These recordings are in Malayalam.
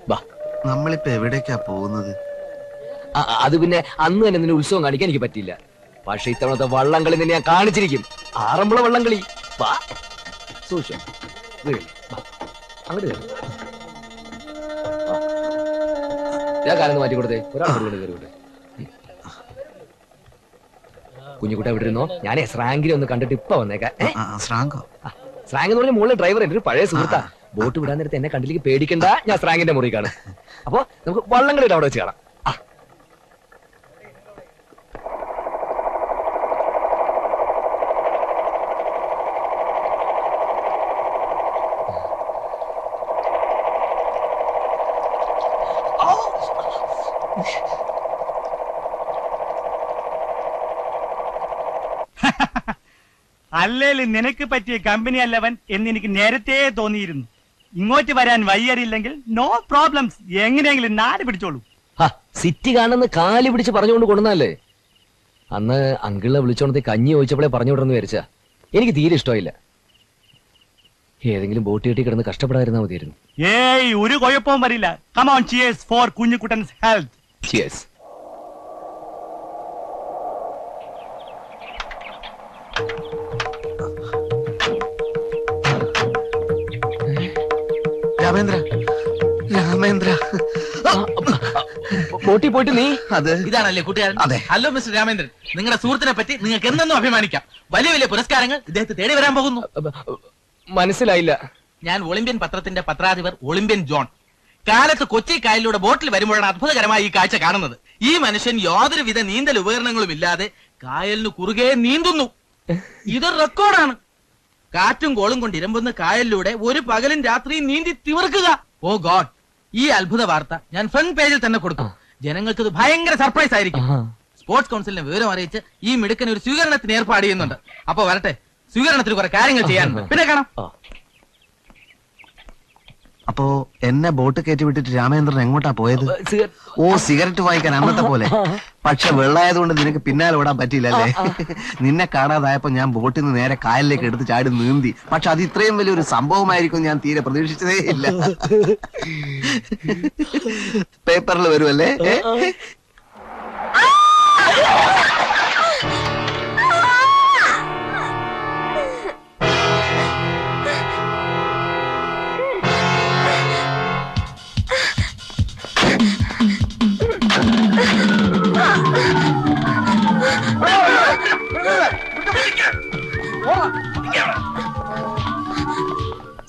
വാ. നമ്മളിപ്പോ എവിടേക്കാ പോകുന്നത്? അത് പിന്നെ അന്ന് തന്നെ നിന്നെ ഉത്സവം കാണിക്കാൻ എനിക്ക് പറ്റില്ല. പക്ഷെ ഇത്തവണത്തെ വള്ളംകളി നിന്നെ ഞാൻ കാണിച്ചിരിക്കും. ആറന്മുള വള്ളംകളി. വാ സൂക്ഷിച്ചു അങ്ങോട്ട് ഞാൻ കാലം മാറ്റി കൊടുത്തേ. ഒരാൾ കയറിവിട്ടെ. കുഞ്ഞുകുട്ട എവിടെ ഇരുന്നോ? ഞാൻ സ്രാങ്കിനെ ഒന്ന് കണ്ടിട്ട് ഇപ്പൊ വന്നേക്കാം. സ്രാങ്ക് എന്ന് പറഞ്ഞ മുകളിൽ ഡ്രൈവർ എന്റെ ഒരു പഴയ സുഹൃത്താ. ബോട്ട് വിടാൻ നേരത്തെ എന്നെ കണ്ടിലേക്ക് പേടിക്കണ്ട. ഞാൻ സ്രാങ്കിന്റെ മുറി കാണും. അപ്പൊ നമുക്ക് വള്ളംകളിയുടെ അവിടെ വെച്ച് കാണാം. അല്ലേലും നിനക്ക് പറ്റിയ കമ്പനി അല്ലവൻ എന്ന് എനിക്ക് നേരത്തെ തോന്നിയിരുന്നു. ഇങ്ങോട്ട് വരാൻ വയ്യറിയില്ലെങ്കിൽ നോ പ്രോബ്ലംസ്, എങ്ങനെയെങ്കിലും നാട് പിടിച്ചോളൂ. സിറ്റി കാണുന്ന കാല് പിടിച്ച് പറഞ്ഞുകൊണ്ട് കൊണ്ടുവന്നല്ലേ. അന്ന് അങ്കിളിനെ വിളിച്ചോണ്ടേ കഞ്ഞി ചോദിച്ചപ്പോഴേ പറഞ്ഞു വിടണമെന്ന് വിചാരിച്ചാ. എനിക്ക് തീരെ ഇഷ്ടമായില്ല. ഏതെങ്കിലും ബോട്ട് കെട്ടി കിടന്ന് കഷ്ടപ്പെടാതിരുന്നാ മതിയായിരുന്നു. ഏയ് ഒരു കുഴപ്പവും വരില്ല. കം ഓൺ, ചിയേഴ്സ് ഫോർ കുഞ്ഞുകുട്ടൻസ് health. Cheers. Ramendra, Ramendra, bottle പോയിട്ട് നീ അത് ഇതാണല്ലേ കൂട്ടുകാരൻ? അതെ. ഹലോ മിസ്റ്റർ രാമേന്ദ്രൻ, നിങ്ങളുടെ സുഹൃത്തിനെ പറ്റി നിങ്ങൾക്ക് എന്നെന്നും അഭിമാനിക്കാം. വലിയ വലിയ പുരസ്കാരങ്ങൾ ഇദ്ദേഹത്തെ തേടി വരാൻ പോകുന്നു. മനസ്സിലായില്ല. ഞാൻ ഒളിമ്പ്യൻ പത്രത്തിന്റെ പത്രാധിപർ ഒളിമ്പ്യൻ ജോൺ. കാലത്ത് കൊച്ചി കായലിലൂടെ ബോട്ടിൽ വരുമ്പോഴാണ് അത്ഭുതകരമായി ഈ കാഴ്ച കാണുന്നത്. ഈ മനുഷ്യൻ യാതൊരുവിധ നീന്തൽ ഉപകരണങ്ങളും ഇല്ലാതെ കായലിന് കുറുകെ നീന്തുന്നു. ഇതൊരു റെക്കോർഡാണ്. കാറ്റും കോളും കൊണ്ട് ഇരമ്പുന്ന കായലിലൂടെ ഒരു പകലും രാത്രിയും നീന്തി തിമിർക്കുക. ഓ ഗോഡ്, ഈ അത്ഭുത വാർത്ത ഞാൻ ഫ്രണ്ട് പേജിൽ തന്നെ കൊടുക്കും. ജനങ്ങൾക്ക് ഇത് ഭയങ്കര സർപ്രൈസ് ആയിരിക്കും. സ്പോർട്സ് കൗൺസിലിനെ വിവരം അറിയിച്ച് ഈ മിടുക്കന് ഒരു സ്വീകരണത്തിന് ഏർപ്പാട് ചെയ്യുന്നുണ്ട്. അപ്പൊ വരട്ടെ, സ്വീകരണത്തിന് കുറെ കാര്യങ്ങൾ ചെയ്യാനുണ്ട്. പിന്നെ കാണാം. അപ്പോ എന്നെ ബോട്ട് കയറ്റി വിട്ടിട്ട് രാമേന്ദ്രൻ എങ്ങോട്ടാ പോയത്? ഓ, സിഗരറ്റ് വാങ്ങിക്കാൻ അന്നത്തെ പോലെ. പക്ഷെ വെള്ളായതുകൊണ്ട് നിനക്ക് പിന്നാലെ ഓടാൻ പറ്റിയില്ലല്ലേ? നിന്നെ കാണാതായപ്പോ ഞാൻ ബോട്ടിൽ നിന്ന് നേരെ കായലിലേക്ക് എടുത്ത് ചാടി നീന്തി. പക്ഷെ അത് ഇത്രയും വലിയൊരു സംഭവമായിരിക്കും ഞാൻ തീരെ പ്രതീക്ഷിച്ചതേ ഇല്ല. പേപ്പറിൽ വരുമല്ലേ?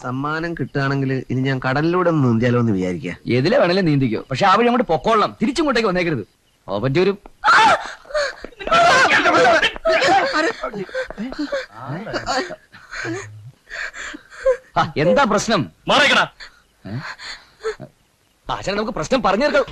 സമ്മാനം കിട്ടുകയാണെങ്കിൽ ഇനി ഞാൻ കടലിലൂടെ ഒന്ന് നീന്തിയാലോ എന്ന് വിചാരിക്കുക. ഏതിലെ വേണേലും നീന്തിക്കോ. പക്ഷെ ആ വഴി അങ്ങോട്ട് പൊക്കോളണം. തിരിച്ചിങ്ങോട്ടേക്ക് വന്നേക്കരുത്. അവന്റെ ഒരു എന്താ പ്രശ്നം? ആശാനെ നമുക്ക് പ്രശ്നം പറഞ്ഞു തീർക്കാം.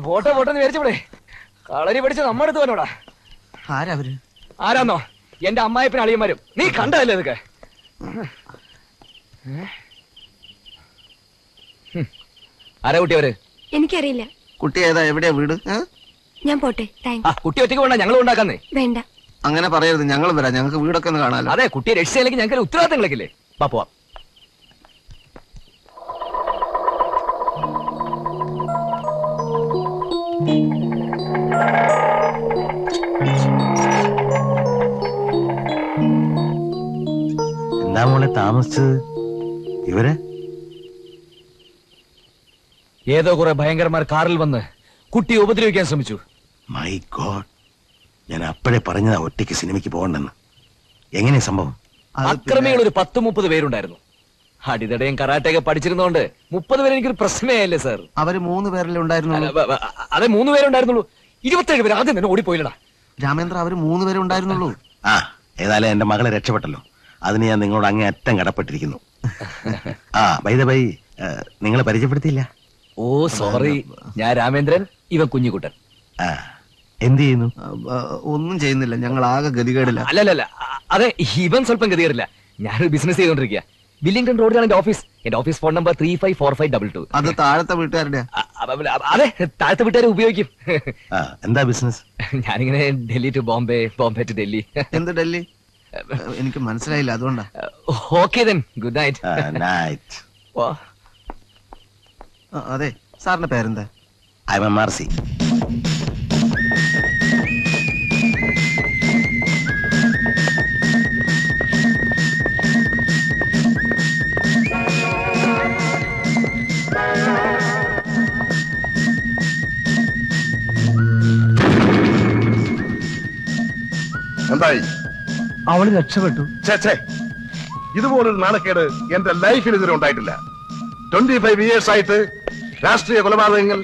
പോട്ടെ പോട്ടെന്ന് വിചാരിച്ചപ്പോഴേ കളരി പഠിച്ച് നമ്മുടെ അടുത്ത് വന്നോടാ. ആരവര്? ആരാന്നോ? എന്റെ അമ്മായിപ്പനും അളിയന്മാരും. നീ കണ്ടതല്ലേ ഇതൊക്കെ? ആരാ കുട്ടി അവര്? എനിക്കറിയില്ല. കുട്ടി ഏതാ? എവിടെയാ വീട്? ഞാൻ പോട്ടെ. കുട്ടി ഒറ്റയ്ക്ക് വേണ്ട, ഞങ്ങൾ ഉണ്ടാക്കുന്നേ. വേണ്ട, അങ്ങനെ പറയരുത്, ഞങ്ങൾ വരാം. ഞങ്ങൾക്ക് വീടൊക്കെ ഒന്ന് കാണാലോ. അതെ, കുട്ടിയെ രക്ഷിച്ചില്ലെങ്കിൽ ഞങ്ങൾക്ക് ഉത്തരവാദിത്തങ്ങളൊക്കെ പോവാം. എന്താ മോളെ താമസിച്ചത്? ഇവര് ഏതോ കുറെ ഭയങ്കരന്മാർ കാറിൽ വന്ന് കുട്ടിയെ ഉപദ്രവിക്കാൻ ശ്രമിച്ചു. മൈ ഗോഡ്, ഞാൻ അപ്പോഴേ പറഞ്ഞതാ ഒറ്റയ്ക്ക് സിനിമയ്ക്ക് പോകണ്ടെന്ന്. എങ്ങനെയാ സംഭവം? അക്രമികൾ ഒരു 10-30 പേരുണ്ടായിരുന്നു. അടിതടയും കറാട്ടയൊക്കെ പഠിച്ചിരുന്നോണ്ട് 30 പേര് എനിക്കൊരു പ്രശ്നമേ അല്ലേ സാർ? അവര് 3 പേരല്ലേ ഉണ്ടായിരുന്നുള്ളൂ? അതെ, 3 പേരുണ്ടായിരുന്നുള്ളൂ. 27 പേര് ആദ്യം തന്നെ ഓടിപ്പോയില്ലടാ. രാമേന്ദ്ര, അവര് 3 പേരെ ഉണ്ടായിരുന്നുള്ളൂ. ആ, ഏതായാലും എന്റെ മകളെ രക്ഷപ്പെട്ടല്ലോ. അതിന് ഞാൻ നിങ്ങളോട് അങ്ങേ അറ്റം കടപ്പെട്ടിരിക്കുന്നു. ആ, ബൈ ദ ബൈ, നിങ്ങളെ പരിചയപ്പെടുത്തിയില്ല. ഓ സോറി, ഞാൻ രാമേന്ദ്രൻ, ഇവൻ കുഞ്ഞുകുട്ടൻ. എന്ത് ചെയ്യുന്നു? ഒന്നും ചെയ്യുന്നില്ല, ഞങ്ങൾ ആകെ ഗതികേടില്ല. അല്ലല്ല, അതെ, ഇവൻ സ്വല്പം ഗതികേറില്ല. ഞാനൊരു ബിസിനസ് ചെയ്തോണ്ടിരിക്കുക. വില്ലിംഗ്ടൺ റോഡിലാണ് എന്റെ ഓഫീസ്. എന്റെ ഓഫീസ് ഫോൺ നമ്പർ 354522. അത് താഴത്തെ വീട്ടുകാരുടെ? അതെ, താഴത്തെ വീട്ടുകാരെ ഉപയോഗിക്കും. എന്താ ബിസിനസ്? ഞാനിങ്ങനെ ഡൽഹി ടു ബോംബെ, ബോംബെ ടു ഡൽഹി. എന്ത് ഡൽഹി? എനിക്ക് മനസ്സിലായില്ല, അതുകൊണ്ടാ. Okay then, good night. അതെ, സാറിന്റെ പേരെന്താ? MRC. എന്തായി? അവള് രക്ഷപ്പെട്ടു. ഇതുപോലൊരു നാണക്കേട് എന്റെ ലൈഫിൽ ഇതുവരെ ഉണ്ടായിട്ടില്ല. 25 years ആയിട്ട് രാഷ്ട്രീയ കൊലപാതകങ്ങൾ,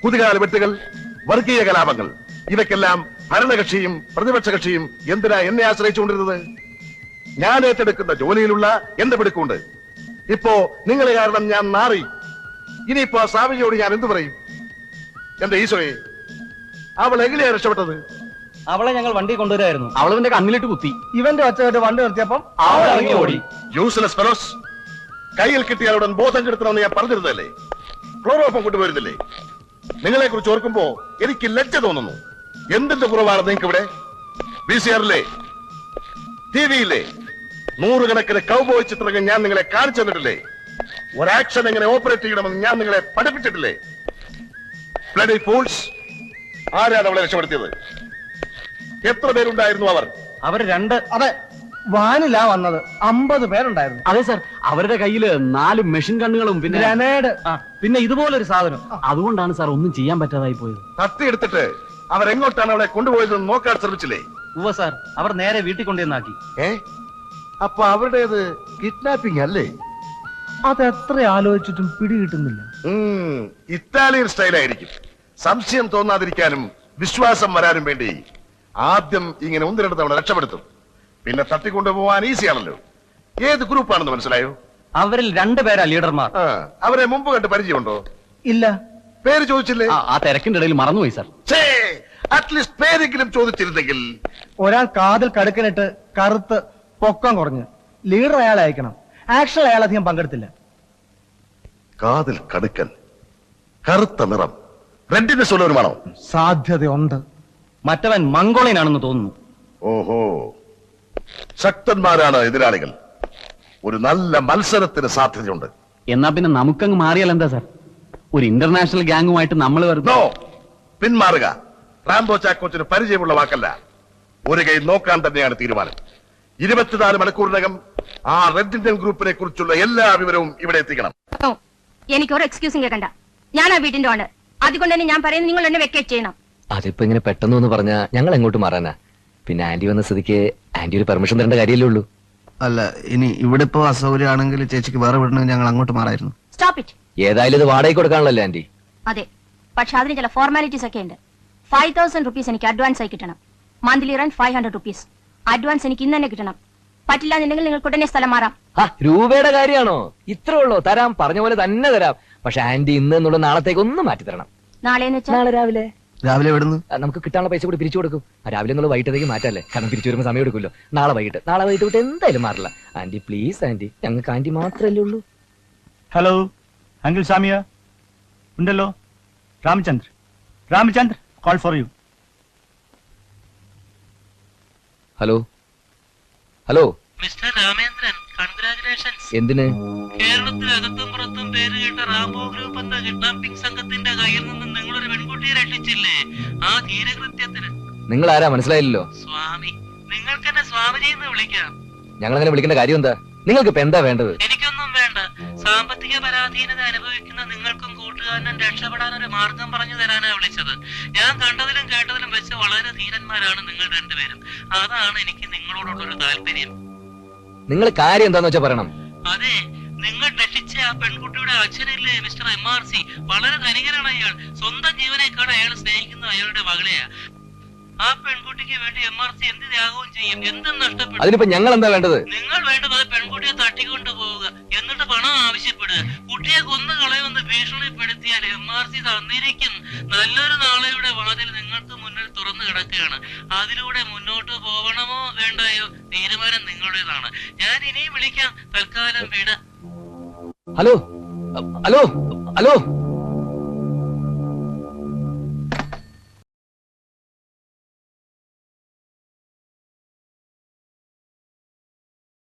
കുതികാല വെട്ടുകൾ, വർഗീയ കലാപങ്ങൾ, ഇവയ്ക്കെല്ലാം ഭരണകക്ഷിയും പ്രതിപക്ഷ കക്ഷിയും എന്തിനാ എന്നെ ആശ്രയിച്ചുകൊണ്ടിരുന്നത്? ഞാൻ ഏറ്റെടുക്കുന്ന ജോലിയിലുള്ള എന്റെ പിടുക്കുണ്ട്. ഇപ്പോ നിങ്ങളെ കാരണം ഞാൻ മാറി. ഇനിയിപ്പോ ആ സാവിയോട് ഞാൻ എന്തു പറയും? എന്റെ ഈശോയെ, അവൾ എങ്ങനെയാ രക്ഷപ്പെട്ടത്? അവളെ ഞങ്ങൾ വണ്ടി കൊണ്ടുവരായിരുന്നു. അവളവന്റെ കണ്ണിലിട്ട് കുത്തി. ഇവന്റെ ഒച്ചയായിട്ട് വണ്ടി നിർത്തിയപ്പം അവൾ ഇറങ്ങി ഓടി. യൂസ്ലെസ് ഫെലോസ്, കയ്യിൽ കിട്ടിയാലുടൻ ബോധം കെടുത്തണമെന്ന് ഞാൻ പറഞ്ഞിരുന്നല്ലേ? ക്ലോറോഫോം കൊണ്ടുപോയിരുന്നില്ലേ? നിങ്ങളെ കുറിച്ച് ഓർക്കുമ്പോ എനിക്ക് ലജ്ജ തോന്നുന്നു. എന്തിന്റെ കുറവാണ് നിങ്ങൾക്ക് ഇവിടെ? VCR-ലെ, TV-യിലെ നൂറുകണക്കിന് കൗബോയ് ചിത്രങ്ങൾ ഞാൻ നിങ്ങളെ കാണിച്ചു തന്നിട്ടില്ലേ? ഒരാക്ഷൻ എങ്ങനെ ഓപ്പറേറ്റ് ചെയ്യണമെന്ന് ഞാൻ നിങ്ങളെ പഠിപ്പിച്ചിട്ടില്ലേ? ബ്ലഡി ഫൂൾസ്, ആരാണ് അവളെ രക്ഷപ്പെടുത്തിയത്? എത്ര പേരുണ്ടായിരുന്നു അവർ? അവര് 2. അതെ, വാനിലാ വന്നത്. 50 പേരുണ്ടായിരുന്നു. അതെ സാർ, അവരുടെ കയ്യില് 4 മെഷീൻ ഗണ്ണുകളും പിന്നെ ഗ്രനേഡ്, പിന്നെ ഇതുപോലൊരു സാധനം. അതുകൊണ്ടാണ് സാർ ഒന്നും ചെയ്യാൻ പറ്റാതായി പോയത്. തട്ടിയെടുത്തിട്ട് അവരെങ്ങോട്ടാണ് അവളെ കൊണ്ടുപോയതെന്ന് നോക്കാൻ ശ്രമിച്ചില്ലേ? ഉവ്വ സാർ, അവർ നേരെ വീട്ടിൽ കൊണ്ടുവന്നാക്കി. അപ്പൊ അവരുടേത് കിഡ്നാപ്പിംഗ് അല്ലേ? അതെത്ര ആലോചിച്ചിട്ടും പിടി കിട്ടുന്നില്ല. ഇറ്റാലിയൻ സ്റ്റൈലായിരിക്കും. സംശയം തോന്നാതിരിക്കാനും വിശ്വാസം വരാനും വേണ്ടി ആദ്യം ഇങ്ങനെ 1-2 തവണ രക്ഷപ്പെടുത്തും. പിന്നെ തട്ടിക്കൊണ്ടുപോവാൻ ഈസിയാണല്ലോ. ഏത് ഗ്രൂപ്പാണെന്ന് മനസ്സിലായോ? അവരിൽ 2 പേരാ ലീഡർമാർ. അവരെ മുമ്പ് കണ്ട് പരിചയമുണ്ടോ? ഇല്ല. പേര് ചോദിച്ചില്ലേ? ആ തിരക്കിന്റെ ഇടയിൽ മറന്നുപോയി സാർ. അറ്റ്ലീസ്റ്റ് പേരെങ്കിലും ചോദിച്ചിരുന്നെങ്കിൽ. ഒരാൾ കാതിൽ കടുക്കനിട്ട് കറുത്ത് പൊക്കം കുറഞ്ഞ് ലീഡർ അയാളെ അയക്കണം. ആക്ഷൻ അയാൾ അധികം പങ്കെടുത്തില്ല. കാതിൽ കടുക്കൻ, കറുത്ത നിറം, റെഡിനെസ് ഉള്ളവരുമാണോ? സാധ്യതയുണ്ട്. മറ്റവൻ മംഗോളിയനാണെന്ന് തോന്നുന്നു. ഓഹോ, ശക്തന്മാരാണ് എതിരാളികൾ. ഒരു നല്ല മത്സരത്തിന് സാധ്യതയുണ്ട്. എന്നാ പിന്നെ നമുക്കങ്ങ് മാറിയാൽ എന്താ സാർ? ഒരു ഇന്റർനാഷണൽ ഗാങ്ങുമായിട്ട് നമ്മൾ നോ, പിന്മാറുക. റാംബോ ചാക്കോച്ചിന് പരിചയമുള്ള വാക്കല്ല. ഒരു കൈ നോക്കാൻ തന്നെയാണ് തീരുമാനം. 24 മണിക്കൂറിനകം ആ റെഡ് ഇന്ത്യൻ ഗ്രൂപ്പിനെ കുറിച്ചുള്ള എല്ലാ വിവരവും ഇവിടെ എത്തിക്കണം. എനിക്ക് ഒരു എക്സ്ക്യൂസും കേൾക്കണ്ട. ഞാൻ ആ വീട്ടിന്റെ ഓണർ. അതുകൊണ്ട് തന്നെ ഞാൻ പറയുന്നത് നിങ്ങൾ എന്നെ വെക്കേറ്റ് ചെയ്യണം. അതിപ്പോ ഇങ്ങനെ പെട്ടെന്ന് പറഞ്ഞാ ഞങ്ങൾ എങ്ങോട്ട് മാറാനാ? പിന്നെ ആന്റി വന്ന സ്ഥിതിക്ക് ആന്റി ഒരു പെർമിഷൻ തരേണ്ട കാര്യമല്ലേ ഉള്ളൂ. അല്ല, ഇനി ഇവിടെ ഇപ്പോ അസൗകര്യമാണെങ്കിൽ ചേച്ചിക്ക് വേറെ വിടണമെങ്കിൽ ഞങ്ങൾ അങ്ങോട്ട് മാറായിരുന്നു. Stop it. ഏതായാലും ഇത് വാടകയ്ക്ക് കൊടുക്കാണല്ലോ ആന്റി. അതെ, പക്ഷെ അതിന് ചില ഫോർമാലിറ്റീസ് ഒക്കെ ഉണ്ട്. 5000 rupees എനിക്ക് അഡ്വാൻസ് ആയി കിട്ടണം. Monthly rent 500 rupees. അഡ്വാൻസ് എനിക്ക് ഇന്ന് തന്നെ കിട്ടണം. പറ്റില്ല എന്നുണ്ടെങ്കിൽ നിങ്ങൾക്ക് ഉടനെ സ്ഥലം മാറാം. രൂപയുടെ കാര്യമാണോ? ഇത്രേ ഉള്ളൂ. തരാം, പറഞ്ഞ പോലെ തന്നെ തരാം. പക്ഷെ ആന്റി ഇന്ന് എന്നുള്ള നാളത്തേക്ക് ഒന്ന് മാറ്റി തരണം. നാളെ നാളെ രാവിലെ. രാവിലെ എവിടുന്ന്? നമുക്ക് കിട്ടാനുള്ള പൈസ കൂടി പിരിച്ചു കൊടുക്കും. രാവിലെ എന്നുള്ള വൈകിട്ടത്തേക്ക് മാറ്റല്ലേ, കാരണം തിരിച്ചു വരുമ്പോൾ സമയം എടുക്കുമല്ലോ. നാളെ വൈകിട്ട് വിട്ട് എന്തായാലും മാറില്ല. ആന്റി പ്ലീസ് ആന്റി, ഞങ്ങൾക്ക് ആന്റി മാത്രമല്ലേ ഉള്ളൂ. ഹലോ അങ്കിൾ സാമിയ ഉണ്ടല്ലോ. Ramachandra call for you. Hello mister Ramendran, congratulations. എന്തിന്? കേരളത്തിലകത്തും പുറത്തും പേര് കേട്ട റാംബോ ഗ്രൂപ്പ് എന്ന കിഡ്നാപ്പിംഗ് സംഘത്തിന്റെ കയ്യിൽ നിന്ന് നിങ്ങളൊരു പെൺകുട്ടിയെ രക്ഷിച്ചില്ലേ? ആ ധീരകൃത്യത്തിന് നിങ്ങൾ ആരാ മനസ്സിലായില്ലല്ലോ. സ്വാമി, നിങ്ങൾക്ക് എന്നെ സ്വാമിജി എന്ന് വിളിക്കാം. ഞങ്ങൾ അങ്ങനെ വിളിക്കേണ്ട കാര്യം എന്താ? നിങ്ങൾക്ക് ഇപ്പൊ എന്താ വേണ്ടത്? എനിക്കൊന്നും വേണ്ട. സാമ്പത്തിക പരാധീനത അനുഭവിക്കുന്ന നിങ്ങൾക്കും കൂട്ടുകാരനും രക്ഷപ്പെടാൻ ഒരു മാർഗം പറഞ്ഞു തരാനാ വിളിച്ചത്. ഞാൻ കണ്ടതിലും കേട്ടതിലും വെച്ച് വളരെ ധീരന്മാരാണ് നിങ്ങൾ രണ്ടുപേരും. അതാണ് എനിക്ക് നിങ്ങളോടുള്ളൊരു താല്പര്യം. നിങ്ങൾ കാര്യം എന്താന്ന് വെച്ചാ പറയണം. അതെ, നിങ്ങൾ രക്ഷിച്ച ആ പെൺകുട്ടിയുടെ അച്ഛനില്ലേ മിസ്റ്റർ MRC, വളരെ ധനികനാണ് അയാൾ. സ്വന്തം ജീവനേക്കാൾ അയാൾ സ്നേഹിക്കുന്ന അയാളുടെ മകളെയാ. ആ പെൺകുട്ടിക്ക് വേണ്ടി MRC എന്ത് ത്യാഗവും ചെയ്യും, എന്തും നഷ്ടപ്പെടും. അതിനിപ്പോ ഞങ്ങൾ എന്താ വേണ്ടത്? നിങ്ങൾ വേണ്ടത് പെൺകുട്ടിയെ തട്ടിക്കൊണ്ടു പോവുക, എന്നിട്ട് പണം ആവശ്യപ്പെടുക. കുട്ടിയെ കൊന്നു കളയുമെന്ന് ഭീഷണിപ്പെടുത്തിയാൽ MRC തന്നിരിക്കും. നല്ലൊരു നാളെയുടെ വാതിൽ നിങ്ങൾക്ക് മുന്നിൽ തുറന്നു കിടക്കുകയാണ്. അതിലൂടെ മുന്നോട്ട് പോകണമോ വേണ്ടായോ തീരുമാനം നിങ്ങളുടേതാണ്. ഞാൻ ഇനിയും വിളിക്കാം. തൽക്കാലം വിട. ഹലോ